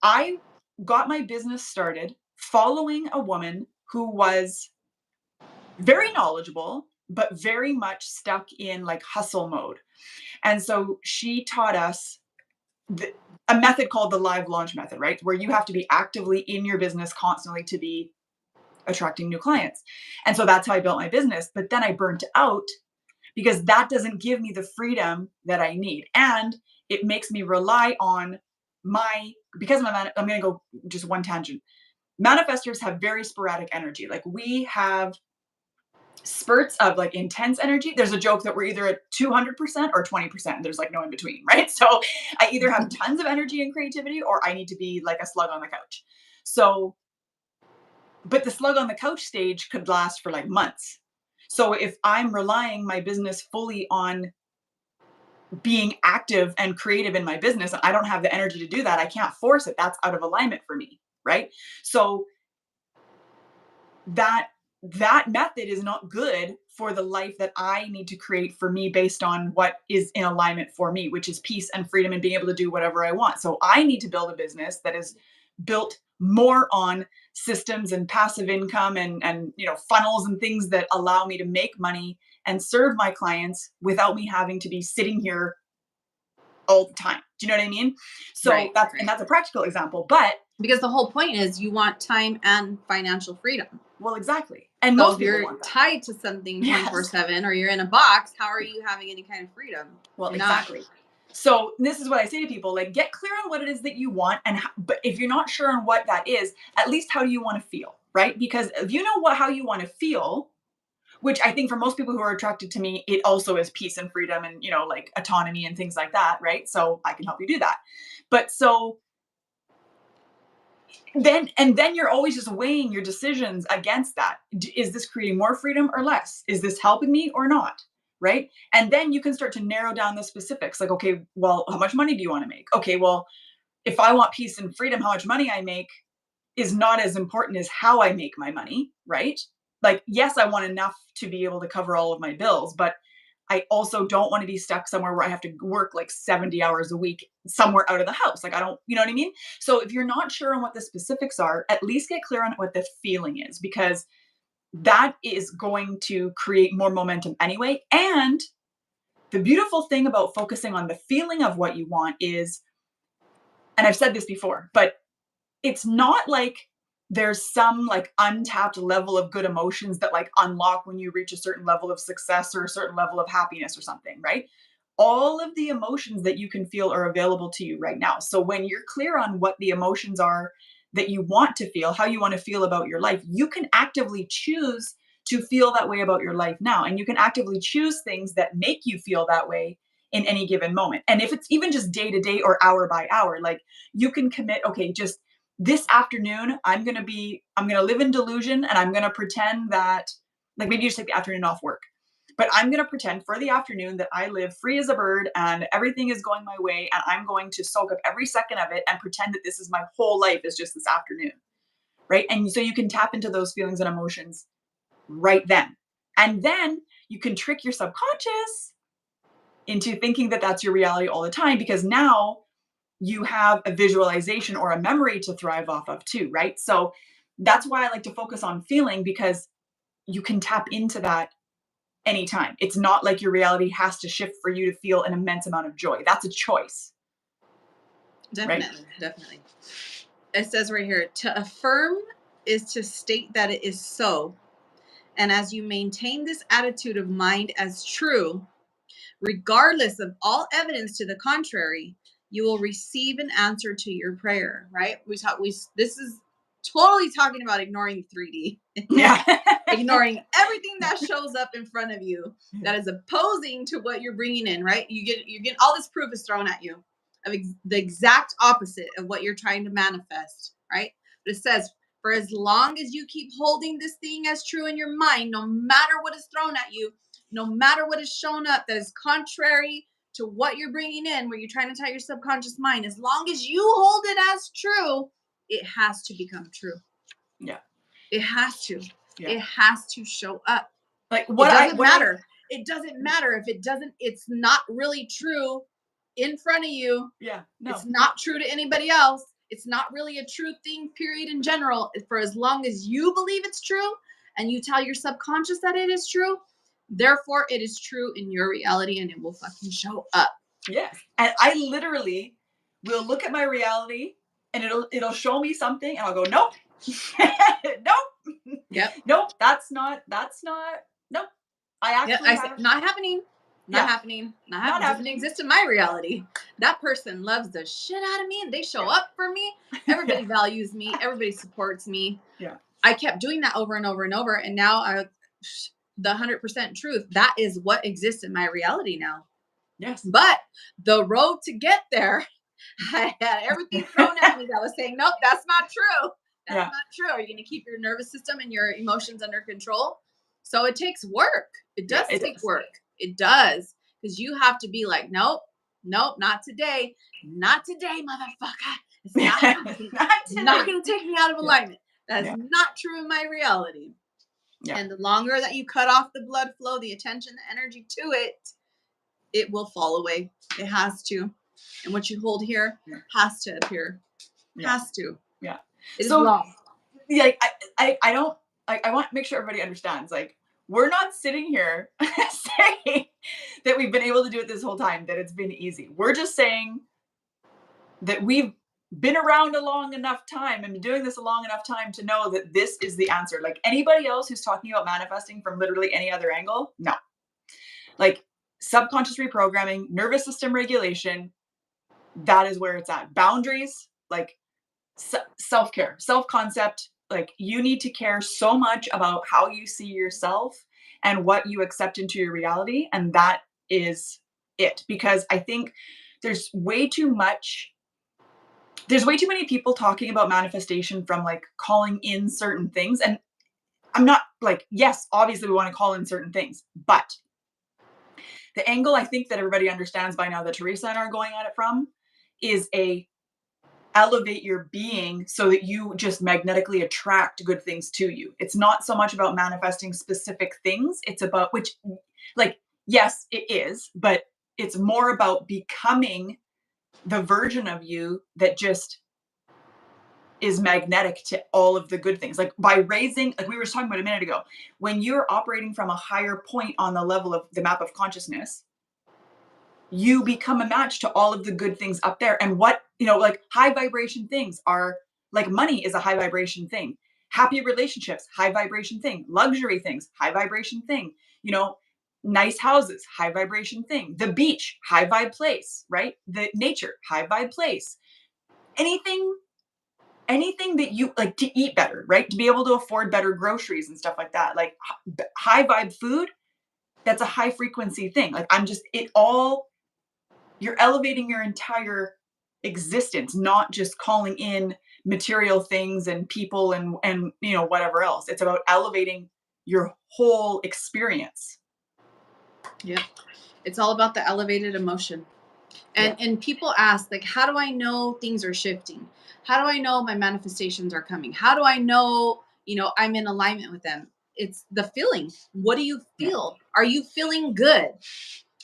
I got my business started following a woman who was very knowledgeable, but very much stuck in, like, hustle mode. And so she taught us a method called the live launch method, right? Where you have to be actively in your business constantly to be attracting new clients. And so that's how I built my business. But then I burnt out, because that doesn't give me the freedom that I need. And it makes me rely on because I'm going to go just one tangent. Manifestors have very sporadic energy. Like, we have spurts of, like, intense energy. There's a joke that we're either at 200% or 20%. There's, like, no in between, right? So I either have tons of energy and creativity, or I need to be like a slug on the couch. So, but the slug on the couch stage could last for, like, months. So if I'm relying my business fully on being active and creative in my business, and I don't have the energy to do that, I can't force it. That's out of alignment for me, right? So that method is not good for the life that I need to create for me, based on what is in alignment for me, which is peace and freedom and being able to do whatever I want. So I need to build a business that is built more on systems and passive income, and funnels and things that allow me to make money and serve my clients without me having to be sitting here all the time. Do you know what I mean? So Right. and that's a practical example, but because the whole point is you want time and financial freedom. Well, exactly. And so most if people you're want that. tied to something 24/7, or you're in a box, how are you having any kind of freedom? Well, You're not. exactly. So this is what I say to people, like, get clear on what it is that you want, but if you're not sure on what that is, at least how do you want to feel, right? Because if you know how you want to feel, which I think for most people who are attracted to me, it also is peace and freedom and, like, autonomy and things like that, right? So I can help you do that. But so then you're always just weighing your decisions against that. Is this creating more freedom or less? Is this helping me or not? Right? And then you can start to narrow down the specifics. Like, okay, well, how much money do you want to make? Okay, well, if I want peace and freedom, how much money I make is not as important as how I make my money, right? Like, yes, I want enough to be able to cover all of my bills, but I also don't want to be stuck somewhere where I have to work like 70 hours a week somewhere out of the house. Like, I don't, you know what I mean? So if you're not sure on what the specifics are, at least get clear on what the feeling is, because that is going to create more momentum anyway. And the beautiful thing about focusing on the feeling of what you want is, and I've said this before, but it's not like there's some like untapped level of good emotions that like unlock when you reach a certain level of success or a certain level of happiness or something, right? All of the emotions that you can feel are available to you right now. So when you're clear on what the emotions are that you want to feel, how you want to feel about your life, you can actively choose to feel that way about your life now. And you can actively choose things that make you feel that way in any given moment. And if it's even just day to day or hour by hour, like you can commit, okay, just this afternoon, I'm going to live in delusion and I'm going to pretend that, like maybe you just take the afternoon off work. But I'm going to pretend for the afternoon that I live free as a bird and everything is going my way. And I'm going to soak up every second of it and pretend that this is my whole life is just this afternoon. Right. And so you can tap into those feelings and emotions right then. And then you can trick your subconscious into thinking that that's your reality all the time, because now you have a visualization or a memory to thrive off of too. Right. So that's why I like to focus on feeling, because you can tap into that anytime. It's not like your reality has to shift for you to feel an immense amount of joy. That's a choice. Definitely, right? definitely. It says right here, to affirm is to state that it is so. And as you maintain this attitude of mind as true, regardless of all evidence to the contrary, you will receive an answer to your prayer, right? This is totally talking about ignoring 3D. Yeah. Ignoring everything that shows up in front of you that is opposing to what you're bringing in, right? You get all this proof is thrown at you of the exact opposite of what you're trying to manifest, right? But it says, for as long as you keep holding this thing as true in your mind, no matter what is thrown at you, no matter what is shown up that is contrary to what you're bringing in, where you're trying to tell your subconscious mind, as long as you hold it as true, it has to become true. Yeah. It has to. Yeah. It has to show up. Like it doesn't matter. It doesn't matter if it's not really true in front of you. Yeah. No. It's not true to anybody else. It's not really a true thing, period, in general. For as long as you believe it's true and you tell your subconscious that it is true, therefore it is true in your reality and it will fucking show up. Yes. And I literally will look at my reality and it'll show me something and I'll go, nope. Nope. Yep. Nope. That's not, nope. I actually said, not happening. Not happening. Not happening. Doesn't exist in my reality. That person loves the shit out of me and they show up for me. Everybody values me. Everybody supports me. Yeah. I kept doing that over and over and over. And now the 100% truth, that is what exists in my reality now. Yes. But the road to get there, I had everything thrown at me that was saying, nope, that's not true. That's not true. Are you going to keep your nervous system and your emotions under control? So it takes work. It does take work. It does. Because you have to be like, nope, not today. Not today, motherfucker. It's not happening. Not going to take me out of alignment. That is not true in my reality. Yeah. And the longer that you cut off the blood flow, the attention, the energy to it, it will fall away. It has to. And what you hold here has to appear. Has to. Yeah. It is long. Yeah, I want to make sure everybody understands, like, we're not sitting here saying that we've been able to do it this whole time, that it's been easy. We're just saying that we've been around a long enough time and been doing this a long enough time to know that this is the answer. Like anybody else who's talking about manifesting from literally any other angle, no. Like subconscious reprogramming, nervous system regulation, that is where it's at. Boundaries, like self-care, self-concept, like you need to care so much about how you see yourself and what you accept into your reality. And that is it. Because I think there's way too many people talking about manifestation from like calling in certain things. And I'm not like, yes, obviously we want to call in certain things, but the angle I think that everybody understands by now that Teresa and I are going at it from is elevate your being so that you just magnetically attract good things to you. It's not so much about manifesting specific things. It's about yes, it is, but it's more about becoming the version of you that just is magnetic to all of the good things. Like by raising, like we were talking about a minute ago, when you're operating from a higher point on the level of the map of consciousness, you become a match to all of the good things up there. And what, like high vibration things are, like money is a high vibration thing. Happy relationships, high vibration thing. Luxury things, high vibration thing. Nice houses, high vibration thing. The beach, high vibe place, right? The nature, high vibe place. Anything that you like to eat better, right? To be able to afford better groceries and stuff like that. Like high vibe food, that's a high frequency thing. Like you're elevating your entire existence, not just calling in material things and people and whatever else. It's about elevating your whole experience. Yeah. It's all about the elevated emotion. And people ask, like, how do I know things are shifting? How do I know my manifestations are coming? How do I know, I'm in alignment with them? It's the feeling. What do you feel? Yeah. Are you feeling good?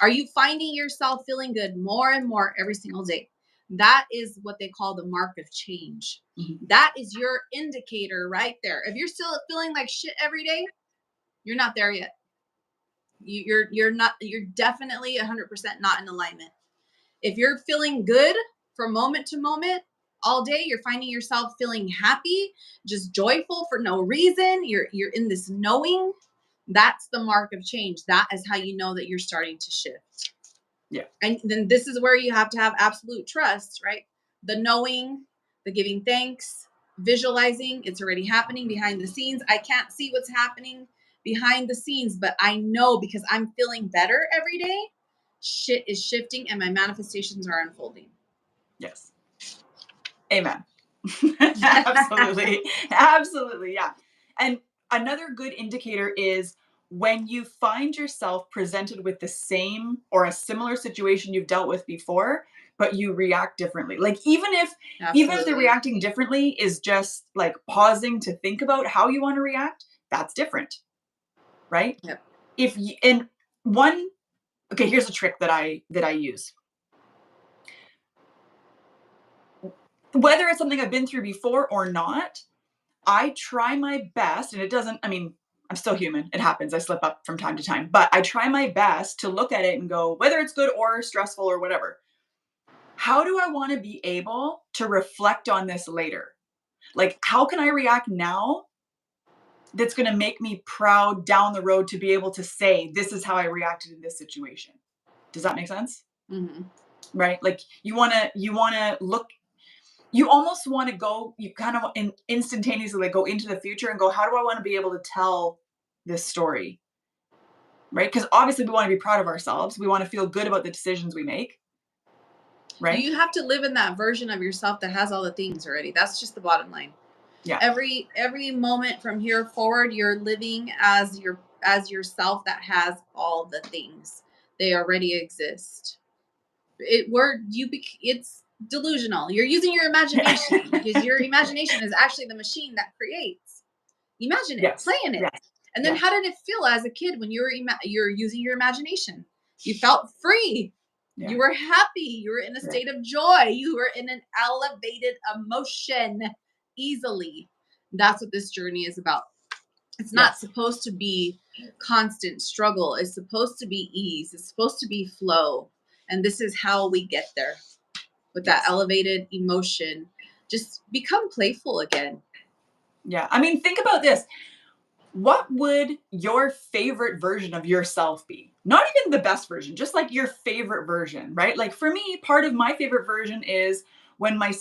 Are you finding yourself feeling good more and more every single day? That is what they call the mark of change. Mm-hmm. That is your indicator right there. If you're still feeling like shit every day, you're not there yet. You're definitely 100% not in alignment. If you're feeling good from moment to moment all day, you're finding yourself feeling happy, just joyful for no reason. You're in this knowing. That's the mark of change. That is how you know that you're starting to shift. Yeah. And then this is where you have to have absolute trust, right? The knowing, the giving thanks, visualizing, it's already happening behind the scenes. I can't see what's happening behind the scenes, but I know because I'm feeling better every day, shit is shifting and my manifestations are unfolding. Yes. Amen. Absolutely. Absolutely. Yeah. And another good indicator is when you find yourself presented with the same or a similar situation you've dealt with before, but you react differently. Like even if the reacting differently is just like pausing to think about how you want to react, that's different. Right? Yep. Okay, here's a trick that I use. Whether it's something I've been through before or not, I try my best, and I'm still human. It happens. I slip up from time to time, but I try my best to look at it and go, whether it's good or stressful or whatever, how do I want to be able to reflect on this later? Like, how can I react now that's going to make me proud down the road to be able to say, this is how I reacted in this situation? Does that make sense? Mm-hmm. Right? Like you want to look, you almost want to go, you kind of instantaneously like go into the future and go, how do I want to be able to tell this story? Right? Because obviously we want to be proud of ourselves. We want to feel good about the decisions we make. Right? You have to live in that version of yourself that has all the things already. That's just the bottom line. Yeah. Every moment from here forward, you're living as yourself that has all the things. They already exist. It's delusional. You're using your imagination because your imagination is actually the machine that creates. Imagine it, play in it. Yes. And then how did it feel as a kid when you're using your imagination? You felt free. Yeah. You were happy. You were in a state of joy. You were in an elevated emotion easily. That's what this journey is about. It's not supposed to be constant struggle. It's supposed to be ease. It's supposed to be flow. And this is how we get there with that elevated emotion. Just become playful again. Yeah. I mean, think about this. What would your favorite version of yourself be? Not even the best version, just like your favorite version, right? Like for me, part of my favorite version is when my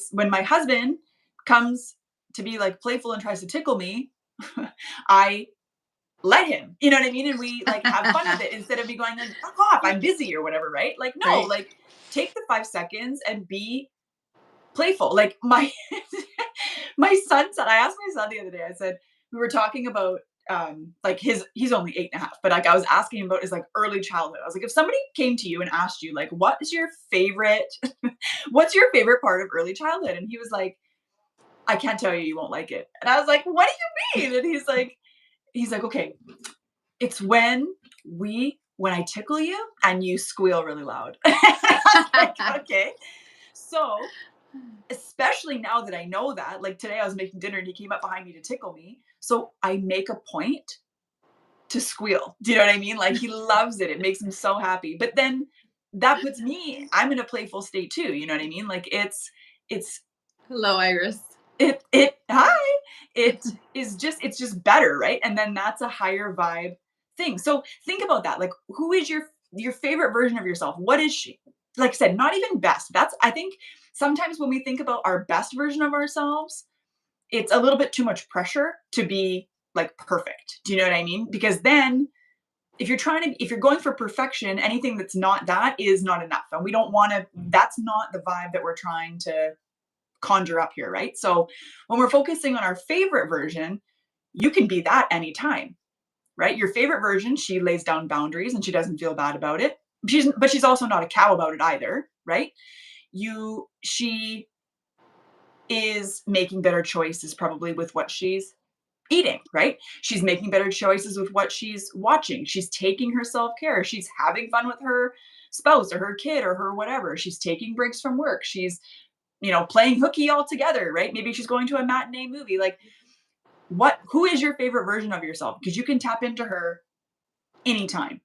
husband comes to be like playful and tries to tickle me, I let him, you know what I mean? And we like have fun with it instead of me going like, fuck off, I'm busy or whatever, right? Like, no, like take the 5 seconds and be playful. Like my son said, I asked my son the other day, I said, we were talking about like he's only 8.5, but like I was asking him about his like early childhood. I was like, if somebody came to you and asked you like, what's your favorite part of early childhood? And he was like, I can't tell you, you won't like it. And I was like, what do you mean? And he's like, okay, it's when I tickle you and you squeal really loud. I was like, okay. So especially now that I know that, like today I was making dinner and he came up behind me to tickle me. So I make a point to squeal. Do you know what I mean? Like he loves it. It makes him so happy. But then that puts me, I'm in a playful state too. You know what I mean? Like it's Hello, Iris. hi. It's just better, right? And then that's a higher vibe thing. So think about that. Like who is your favorite version of yourself? What is she? Like I said, not even best. That's I think sometimes when we think about our best version of ourselves, it's a little bit too much pressure to be like perfect. Do you know what I mean? Because then if you're going for perfection, anything that's not that is not enough. And we don't want to, that's not the vibe that we're trying to conjure up here, right? So when we're focusing on our favorite version, you can be that anytime, right? Your favorite version, she lays down boundaries and she doesn't feel bad about it. But she's also not a cow about it either, right? She is making better choices probably with what she's eating, right? She's making better choices with what she's watching. She's taking her self-care. She's having fun with her spouse or her kid or her whatever. She's taking breaks from work. She's, playing hooky all together, right? Maybe she's going to a matinee movie. Like who is your favorite version of yourself? Because you can tap into her anytime,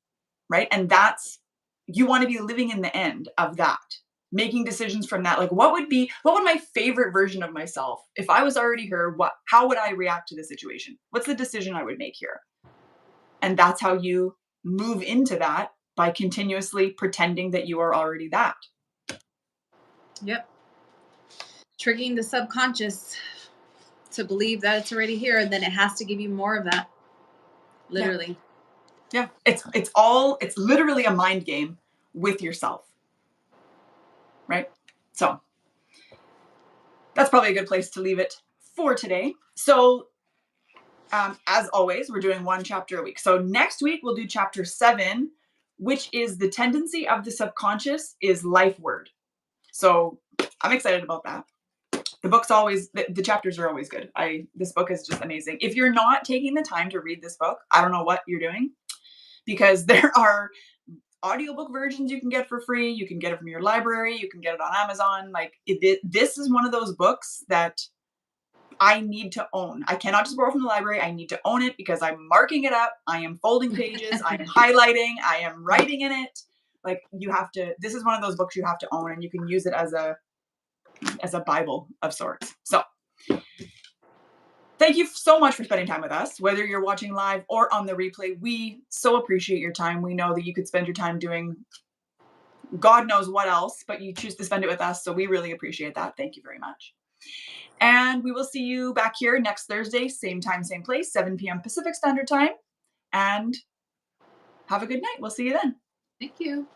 right? And you want to be living in the end of that, making decisions from that. Like what would my favorite version of myself if I was already her? How would I react to the situation? What's the decision I would make here? And that's how you move into that, by continuously pretending that you are already that. Yep. Tricking the subconscious to believe that it's already here, and then it has to give you more of that. Literally. Yeah. It's literally a mind game with yourself. Right? So that's probably a good place to leave it for today. So as always, we're doing one chapter a week. So next week we'll do chapter 7, which is the tendency of the subconscious is life word. So I'm excited about that. The chapters are always good. This book is just amazing. If you're not taking the time to read this book, I don't know what you're doing, because there are audiobook versions you can get for free. You can get it from your library. You can get it on Amazon. Like this is one of those books that I need to own. I cannot just borrow from the library. I need to own it because I'm marking it up. I am folding pages. I'm highlighting. I am writing in it. Like this is one of those books you have to own, and you can use it as a Bible of sorts. So thank you so much for spending time with us, whether you're watching live or on the replay. We so appreciate your time. We know that you could spend your time doing God knows what else, but you choose to spend it with us. So we really appreciate that. Thank you very much. And we will see you back here next Thursday, same time, same place, 7 p.m. Pacific Standard Time. And have a good night. We'll see you then. Thank you.